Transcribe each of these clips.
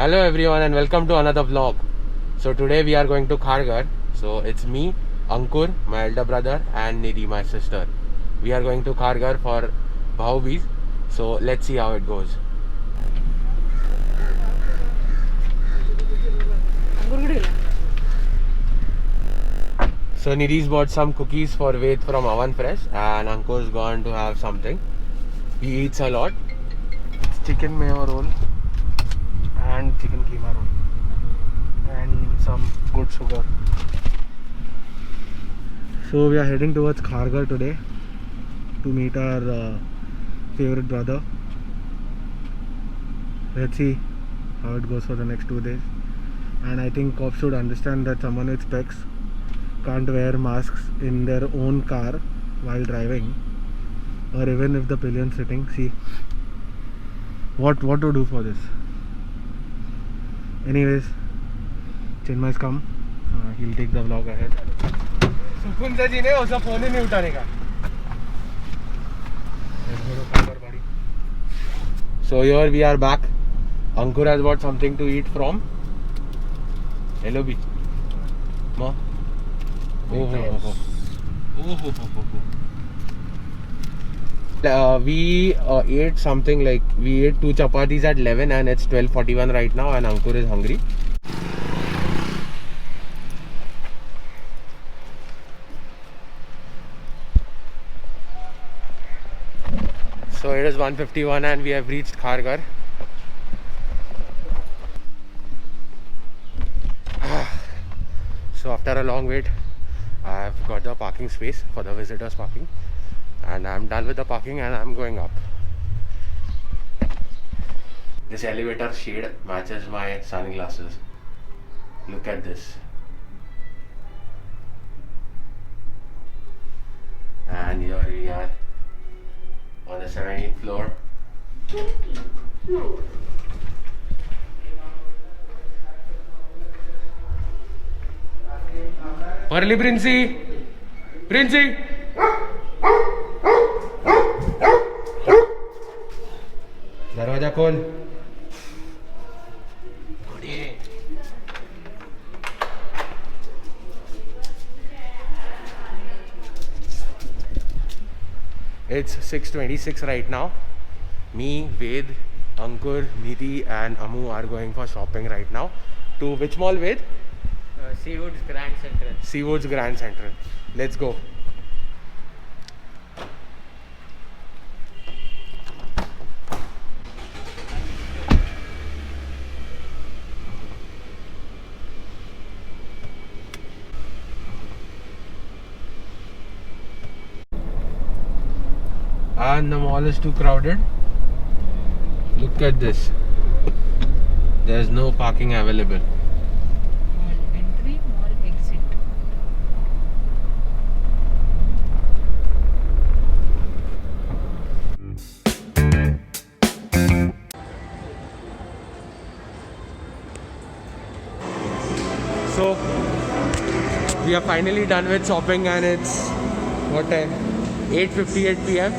Hello everyone and welcome to another vlog. So today we are going to Kharghar. So it's me, Ankur, my elder brother, and Nidhi, my sister. We are going to Kharghar for Bhau Beej. So let's see how it goes. So Nidhi's bought some cookies for Ved from Oven Fresh, and Ankur's gone to have something. He eats a lot. It's chicken mayo roll and chicken keema roll and some good sugar. So we are heading towards Kharghar today to meet our favorite brother. Let's see how it goes for the next 2 days. And I think cops should understand that someone with specs can't wear masks in their own car while driving, or even if the pillion's sitting. See what to do for this. Anyways, Chinmay's come. He'll take the vlog ahead. सुकून से जीने उसका phone ही नहीं उठाने का. So here we are back. Ankur has bought something to eat from LOB. Ma. We ate something like, we ate 2 chapatis at 11 and it's 12:41 right now and Ankur is hungry. So it is 1:51 and we have reached Kharghar. So after a long wait, I have got the parking space for the visitors parking and I'm done with the parking and I'm going up. This elevator shade matches my sunglasses. Look at this. And here we are on the 17th floor. Parli Princey! Princey! दरवाजा खोल. It's 6:26 right now. Me, Ved, Ankur, Nidhi and Amu are going for shopping right now. To which mall, Ved? Seawood's Grand Central. Seawood's Grand Central. Let's go. And the mall is too crowded. Look at this. There's no parking available. Mall entry, mall exit. So we are finally done with shopping and it's what time? 8:58 p.m.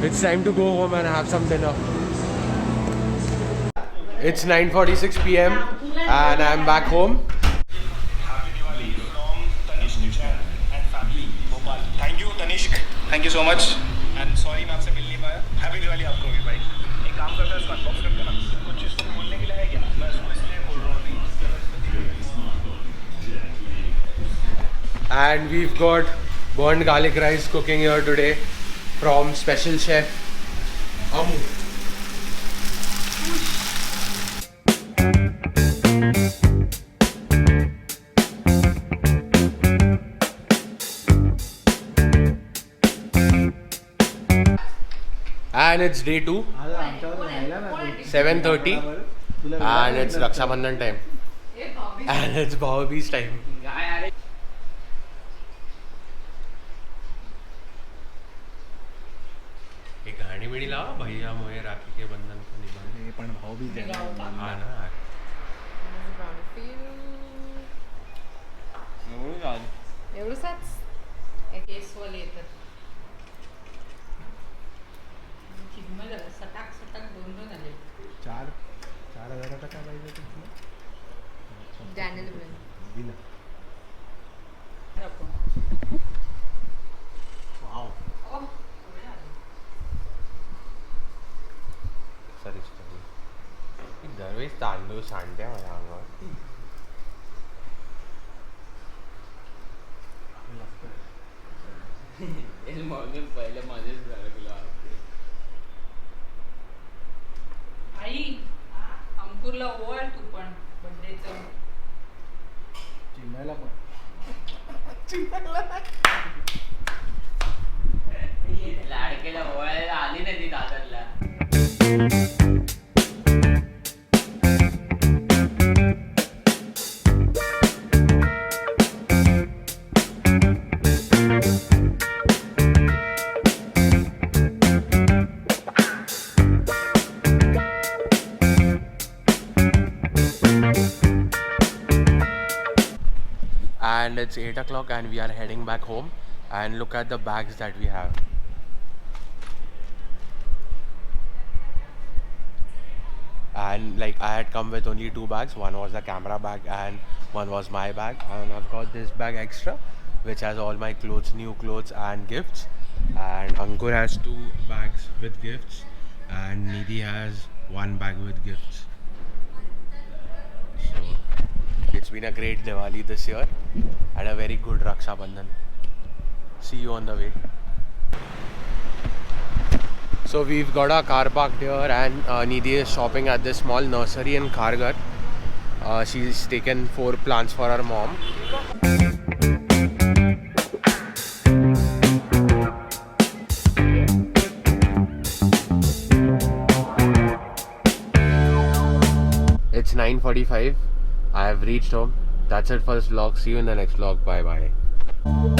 It's time to go home and have some dinner. It's 9:46 p.m. and I'm back home. Happy Diwali from Tanishq Jain and family, Bhopal. Thank you Tanishq. Thank you so much. And sorry मैं आपसे मिल नहीं पाया. Happy Diwali आपको भी भाई. एक काम करता है इसको unbox करते हैं ना. कुछ इसको बोलने के लिए है क्या? मैं इसको इसलिए बोल रहा हूँ नहीं. And we've got burnt garlic rice cooking here today from special chef Amu. And it's day 2, 7:30 and it's Raksha Bandhan time and it's Bhau Beej time. एक गाणी बिडी लावा भैया मोये राखी के बंधन को निभाने. पण भाऊ बी हा ना. एवढंच केसवाले येतात. चिन्मय झालं सटाक सटाक 2 आले. 4 4,000 काय पाहिजे तुला डॅनियल ब्लेन. दिलं. वाव. दरवेळेस तांदूळ सांडते माझ्या अंगावर. म्हणून पहिले माझेच झालं तुला. आई अंकुरला ओवाळ तू पण बर्थडेचं. चिमण्याला पण. लाडकेला ओवाळायला आली नाही ती दादरला. And it's 8 o'clock and we are heading back home, and look at the bags that we have. And like I had come with only 2 bags. One was the camera bag and one was my bag, and I've got this bag extra which has all my clothes, new clothes and gifts. And Ankur has 2 bags with gifts and Nidhi has 1 bag with gifts. So it's been a great Diwali this year and a very good Raksha Bandhan. See you on the way. So we've got our car parked here, and Nidhi is shopping at this small nursery in Kharghar. She's taken 4 plants for her mom. It's 9:45. I have reached home. That's it for this vlog. See you in the next vlog. Bye bye.